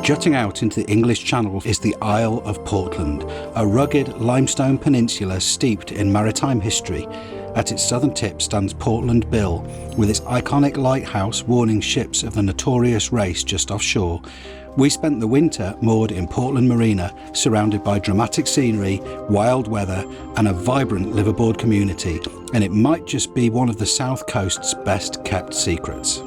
Jutting out into the English Channel is the Isle of Portland, a rugged limestone peninsula steeped in maritime history. At its southern tip stands Portland Bill, with its iconic lighthouse warning ships of the notorious race just offshore. We spent the winter moored in Portland Marina, surrounded by dramatic scenery, wild weather and a vibrant liveaboard community, and it might just be one of the South Coast's best kept secrets.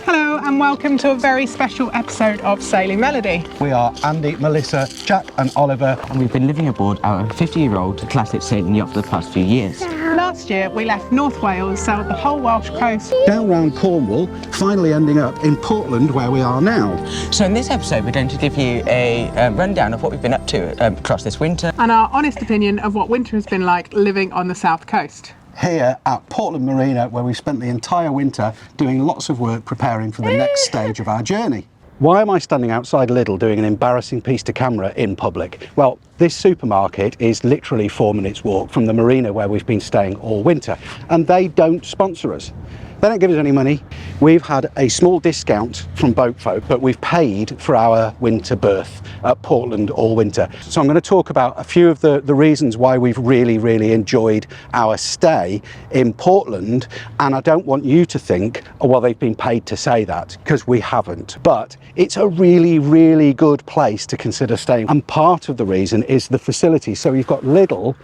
Hello and welcome to a very special episode of Sailing Melody. We are Andy, Melissa, Jack and Oliver. And we've been living aboard our 50-year-old classic sailing yacht for the past few years. Last year we left North Wales, sailed the whole Welsh coast, down round Cornwall, finally ending up in Portland where we are now. So in this episode we're going to give you a rundown of what we've been up to across this winter. and our honest opinion of what winter has been like living on the South Coast. Here at Portland Marina, where we spent the entire winter doing lots of work preparing for the next stage of our journey. Why am I standing outside Lidl doing an embarrassing piece to camera in public? Well, this supermarket is literally 4 minutes walk from the marina where we've been staying all winter, and they don't sponsor us. They don't give us any money. We've had a small discount from Boatfolk, but we've paid for our winter berth at Portland all winter. So I'm going to talk about a few of the reasons why we've really enjoyed our stay in Portland. And I don't want you to think, oh, well, they've been paid to say that, because we haven't. But it's a really good place to consider staying. And part of the reason is the facility. So you've got Lidl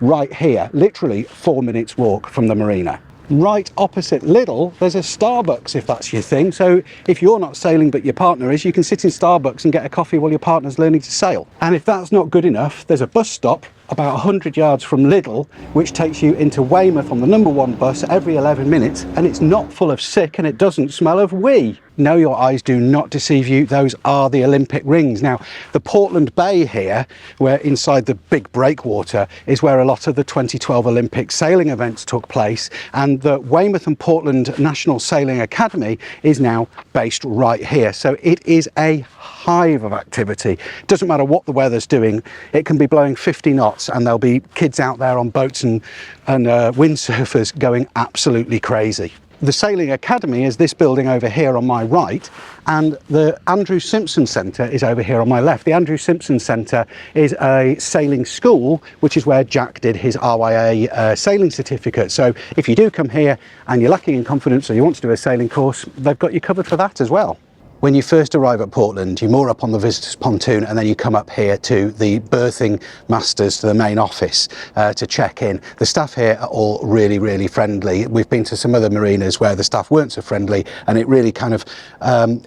right here, literally 4 minutes walk from the marina. Right opposite Lidl, there's a Starbucks if that's your thing. So if you're not sailing but your partner is, you can sit in Starbucks and get a coffee while your partner's learning to sail. And if that's not good enough, there's a bus stop about 100 yards from Lidl, which takes you into Weymouth on the #1 bus every 11 minutes, and it's not full of sick and it doesn't smell of wee. No, your eyes do not deceive you. Those are the Olympic rings. Now, the Portland Bay here, where inside the big breakwater, is where a lot of the 2012 Olympic sailing events took place, and the Weymouth and Portland National Sailing Academy is now based right here. So it is a hive of activity. Doesn't matter what the weather's doing, it can be blowing 50 knots and there'll be kids out there on boats and windsurfers going absolutely crazy. The Sailing Academy is this building over here on my right, and the Andrew Simpson Centre is over here on my left. The Andrew Simpson Centre is a sailing school, which is where Jack did his RYA sailing certificate. So if you do come here and you're lacking in confidence or you want to do a sailing course, they've got you covered for that as well. When you first arrive at Portland, you moor up on the visitors pontoon and then you come up here to the berthing masters, to the main office to check in. The staff here are all really friendly. We've been to some other marinas where the staff weren't so friendly, and it really kind of,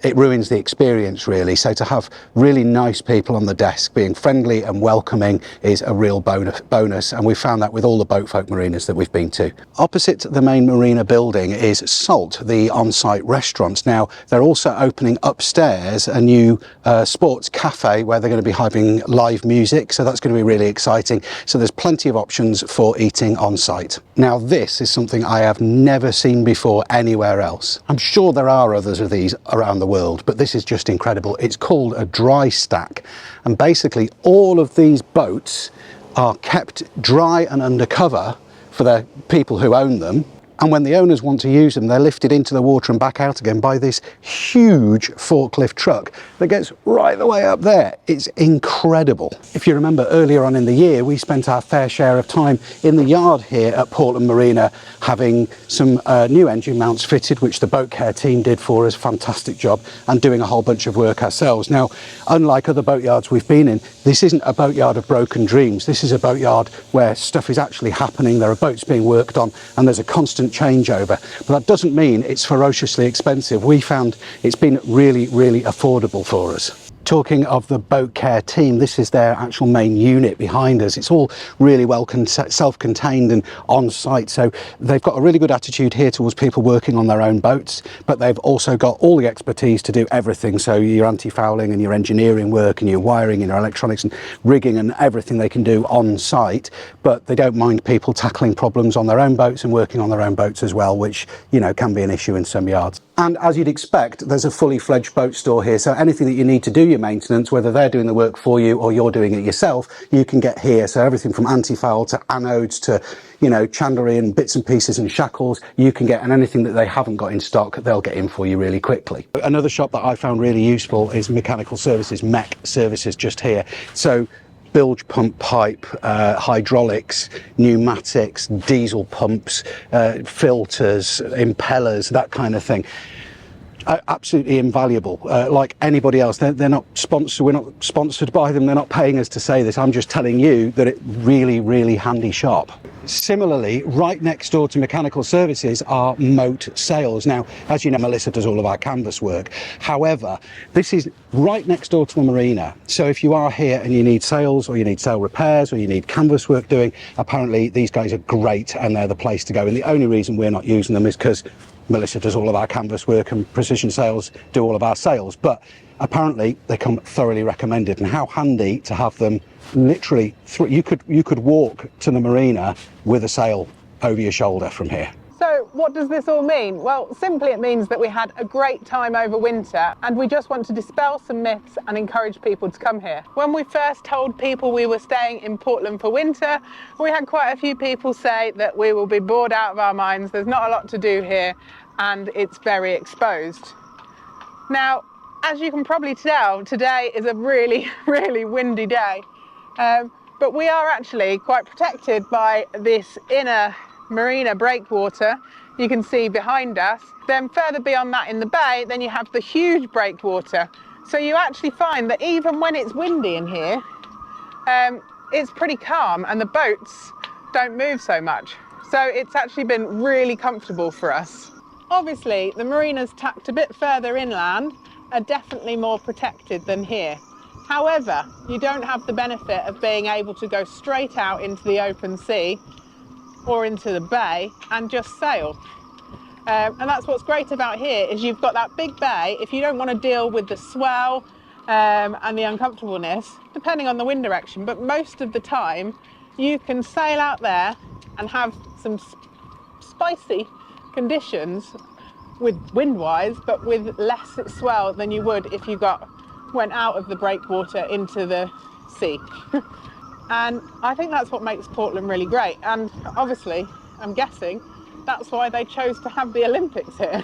it ruins the experience really. So to have really nice people on the desk being friendly and welcoming is a real bonus, and we've found that with all the Boatfolk marinas that we've been to. Opposite the main marina building is Salt, the on-site restaurant. Now, they're also opening upstairs a new sports cafe where they're going to be having live music, so that's going to be really exciting. So there's plenty of options for eating on site. Now this is something I have never seen before anywhere else. I'm sure there are others of these around the world, but this is just incredible. It's called a dry stack, and basically all of these boats are kept dry and undercover for the people who own them. And when the owners want to use them, they're lifted into the water and back out again by this huge forklift truck that gets right the way up there. It's incredible. If you remember earlier on in the year, we spent our fair share of time in the yard here at Portland Marina having some new engine mounts fitted, which the boat care team did for us, fantastic job, and doing a whole bunch of work ourselves. Now, unlike other boatyards we've been in, this isn't a boatyard of broken dreams. This is a boatyard where stuff is actually happening. There are boats being worked on and there's a constant changeover, but that doesn't mean it's ferociously expensive. We found it's been really affordable for us. Talking of the boat care team, this is their actual main unit behind us. It's all really well self-contained and on site, so they've got a really good attitude here towards people working on their own boats, but they've also got all the expertise to do everything, so your anti-fouling and your engineering work and your wiring and your electronics and rigging and everything they can do on site. But they don't mind people tackling problems on their own boats and working on their own boats as well, which, you know, can be an issue in some yards. And as you'd expect, there's a fully fledged boat store here, so anything that you need to do your maintenance, whether they're doing the work for you or you're doing it yourself, you can get here. So everything from anti-foul to anodes to, you know, chandlery and bits and pieces and shackles, you can get, and anything that they haven't got in stock, they'll get in for you really quickly. Another shop that I found really useful is mechanical services, mech services, just here. So bilge pump pipe, hydraulics, pneumatics, diesel pumps, filters, impellers, that kind of thing. Absolutely invaluable. Like anybody else, they're not sponsored. We're not sponsored by them. They're not paying us to say this. I'm just telling you that it's really handy shop. Similarly, right next door to mechanical services are Moat Sales. Now, as you know, Melissa does all of our canvas work. However, this is right next door to the marina. So if you are here and you need sales or you need sail repairs or you need canvas work doing, apparently these guys are great and they're the place to go. And the only reason we're not using them is because Melissa does all of our canvas work and Precision Sales do all of our sales, but apparently they come thoroughly recommended. And how handy to have them literally you could walk to the marina with a sail over your shoulder from here. So what does this all mean? Well, simply it means that we had a great time over winter and we just want to dispel some myths and encourage people to come here. When we first told people we were staying in Portland for winter, we had quite a few people say that we will be bored out of our minds, there's not a lot to do here and it's very exposed. Now, as you can probably tell, today is a really windy day, but we are actually quite protected by this inner marina breakwater you can see behind us. Then further beyond that in the bay, then you have the huge breakwater. So you actually find that even when it's windy in here, it's pretty calm and the boats don't move so much. So it's actually been really comfortable for us. Obviously, the marinas tucked a bit further inland are definitely more protected than here. However, you don't have the benefit of being able to go straight out into the open sea or into the bay and just sail. And that's what's great about here is you've got that big bay. If you don't want to deal with the swell and the uncomfortableness, depending on the wind direction, but most of the time you can sail out there and have some spicy conditions with wind-wise, but with less swell than you would if you went out of the breakwater into the sea. And I think that's what makes Portland really great. And obviously, I'm guessing that's why they chose to have the Olympics here.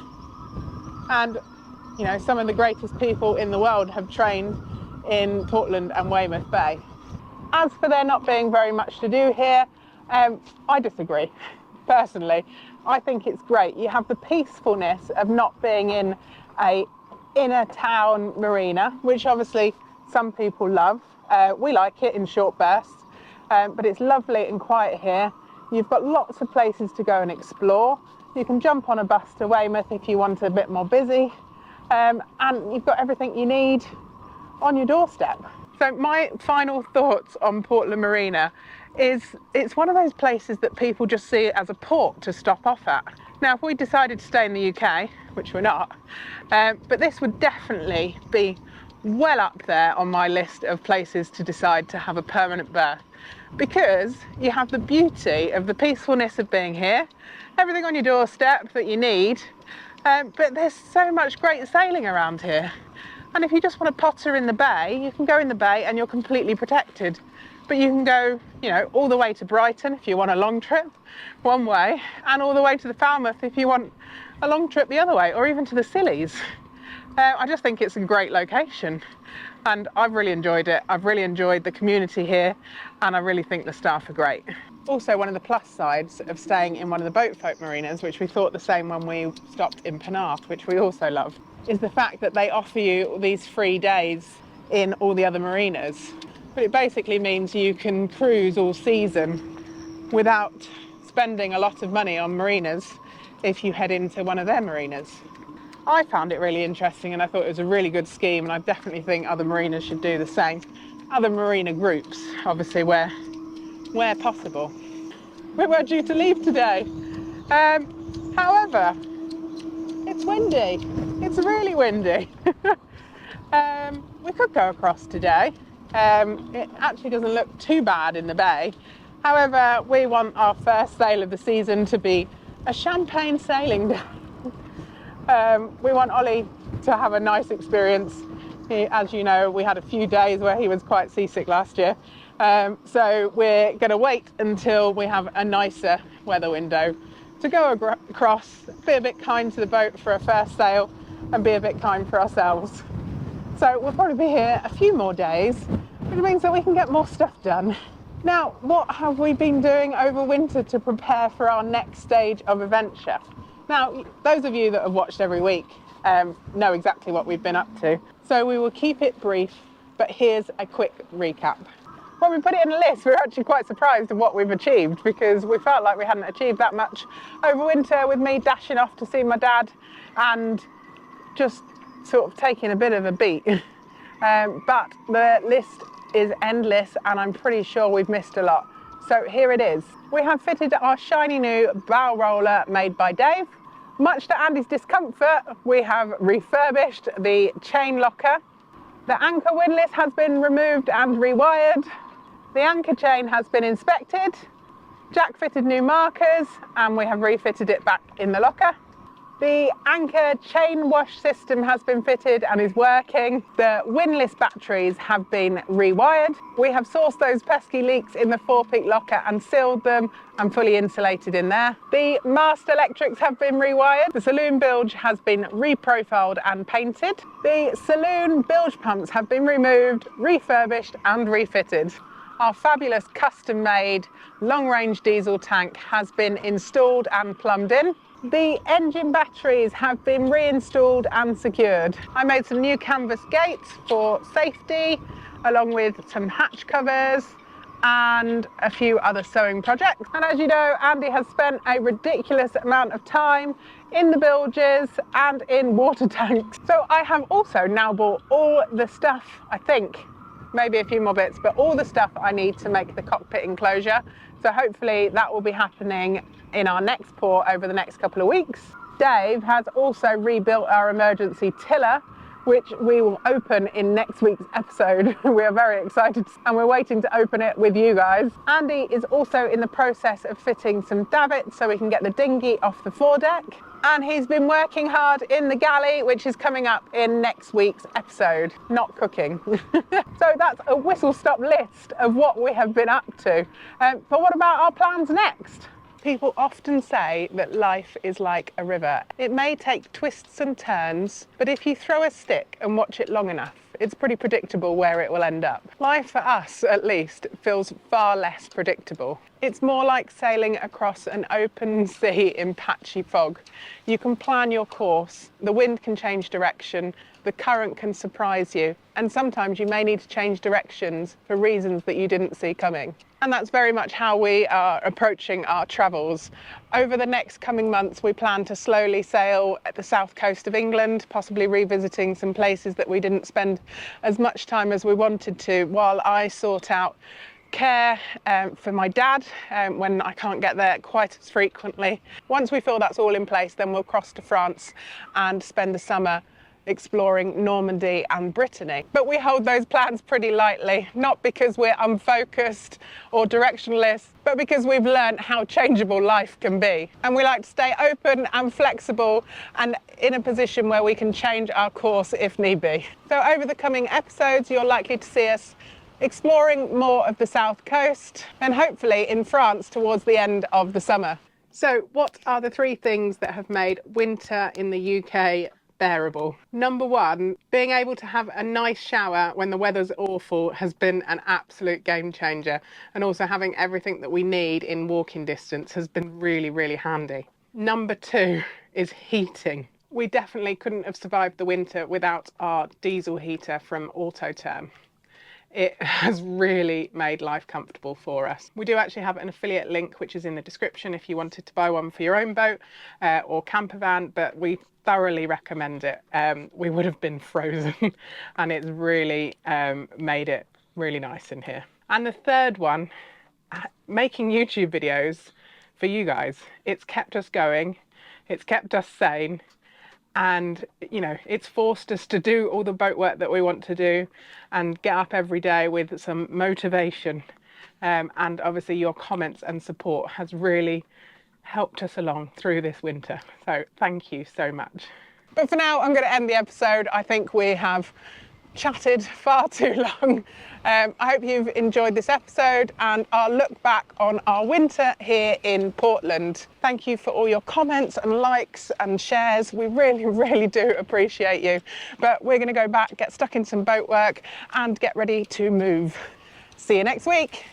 And, you know, some of the greatest people in the world have trained in Portland and Weymouth Bay. As for there not being very much to do here, I disagree, personally. I think it's great. You have the peacefulness of not being in a inner town marina, which obviously some people love. We like it in short bursts, but it's lovely and quiet here. You've got lots of places to go and explore. You can jump on a bus to Weymouth if you want a bit more busy, and you've got everything you need on your doorstep. So my final thoughts on Portland Marina is it's one of those places that people just see as a port to stop off at. Now, if we decided to stay in the UK, which we're not, but this would definitely be well up there on my list of places to decide to have a permanent berth, because you have the beauty of the peacefulness of being here, everything on your doorstep that you need, but there's so much great sailing around here. And if you just want to potter in the bay, you can go in the bay and you're completely protected. But you can go, you know, all the way to Brighton if you want a long trip one way, and all the way to the Falmouth if you want a long trip the other way, or even to the Scillies. I just think it's a great location and I've really enjoyed it. I've really enjoyed the community here and I really think the staff are great. Also, one of the plus sides of staying in one of the Boatfolk marinas, which we thought the same when we stopped in Planar, which we also love, is the fact that they offer you these free days in all the other marinas. But it basically means you can cruise all season without spending a lot of money on marinas if you head into one of their marinas. I found it really interesting and I thought it was a really good scheme, and I definitely think other marinas should do the same. Other marina groups, obviously, where possible. We were due to leave today. However, it's windy. It's really windy. We could go across today. It actually doesn't look too bad in the bay. However, we want our first sail of the season to be a champagne sailing day. We want Ollie to have a nice experience. As you know, we had a few days where he was quite seasick last year. So we're going to wait until we have a nicer weather window to go across, be a bit kind to the boat for a first sail, and be a bit kind for ourselves. So we'll probably be here a few more days, which means that we can get more stuff done. Now, what have we been doing over winter to prepare for our next stage of adventure? Now, those of you that have watched every week know exactly what we've been up to. So we will keep it brief, but here's a quick recap. When we put it in a list, we were actually quite surprised at what we've achieved, because we felt like we hadn't achieved that much over winter, with me dashing off to see my dad and just sort of taking a bit of a beat. But the list is endless and I'm pretty sure we've missed a lot. So here it is. We have fitted our shiny new bow roller made by Dave. Much to Andy's discomfort, we have refurbished the chain locker. The anchor windlass has been removed and rewired. The anchor chain has been inspected. Jack fitted new markers and we have refitted it back in the locker. The anchor chain wash system has been fitted and is working. The windlass batteries have been rewired. We have sourced those pesky leaks in the forepeak locker and sealed them and fully insulated in there. The mast electrics have been rewired. The saloon bilge has been reprofiled and painted. The saloon bilge pumps have been removed, refurbished and refitted. Our fabulous custom-made long-range diesel tank has been installed and plumbed in. The engine batteries have been reinstalled and secured. I made some new canvas gates for safety, along with some hatch covers and a few other sewing projects. And as you know, Andy has spent a ridiculous amount of time in the bilges and in water tanks. So I have also now bought all the stuff, I think, maybe a few more bits, but all the stuff I need to make the cockpit enclosure. So hopefully that will be happening in our next port over the next couple of weeks. Dave has also rebuilt our emergency tiller, which we will open in next week's episode. We are very excited and we're waiting to open it with you guys. Andy is also in the process of fitting some davits so we can get the dinghy off the foredeck. And he's been working hard in the galley, which is coming up in next week's episode, not cooking. So that's a whistle-stop list of what we have been up to. But what about our plans next? People often say that life is like a river. It may take twists and turns, but if you throw a stick and watch it long enough, it's pretty predictable where it will end up. Life, for us at least, feels far less predictable. It's more like sailing across an open sea in patchy fog. You can plan your course, the wind can change direction, the current can surprise you, and sometimes you may need to change directions for reasons that you didn't see coming. And that's very much how we are approaching our travels. Over the next coming months, we plan to slowly sail at the south coast of England, possibly revisiting some places that we didn't spend as much time as we wanted to, while I sort out care for my dad when I can't get there quite as frequently. Once we feel that's all in place, then we'll cross to France and spend the summer exploring Normandy and Brittany. But we hold those plans pretty lightly, not because we're unfocused or directionless, but because we've learned how changeable life can be. And we like to stay open and flexible and in a position where we can change our course if need be. So over the coming episodes, you're likely to see us exploring more of the south coast and hopefully in France towards the end of the summer. So what are the three things that have made winter in the UK bearable? Number one, being able to have a nice shower when the weather's awful has been an absolute game changer, and also having everything that we need in walking distance has been really, really handy. Number two is heating. We definitely couldn't have survived the winter without our diesel heater from Autoterm. it has really made life comfortable for us. We do actually have an affiliate link which is in the description if you wanted to buy one for your own boat or camper van, but we thoroughly recommend it. We would have been frozen and it's really made it really nice in here. And the third one, making YouTube videos for you guys. It's kept us going, it's kept us sane, and you know, it's forced us to do all the boat work that we want to do and get up every day with some motivation, and obviously your comments and support has really helped us along through this winter, so thank you so much. But for now I'm going to end the episode. I think we have chatted far too long. I hope you've enjoyed this episode and our look back on our winter here in Portland. Thank you for all your comments and likes and shares. We really do appreciate you. But we're going to go back, get stuck in some boat work and get ready to move. See you next week.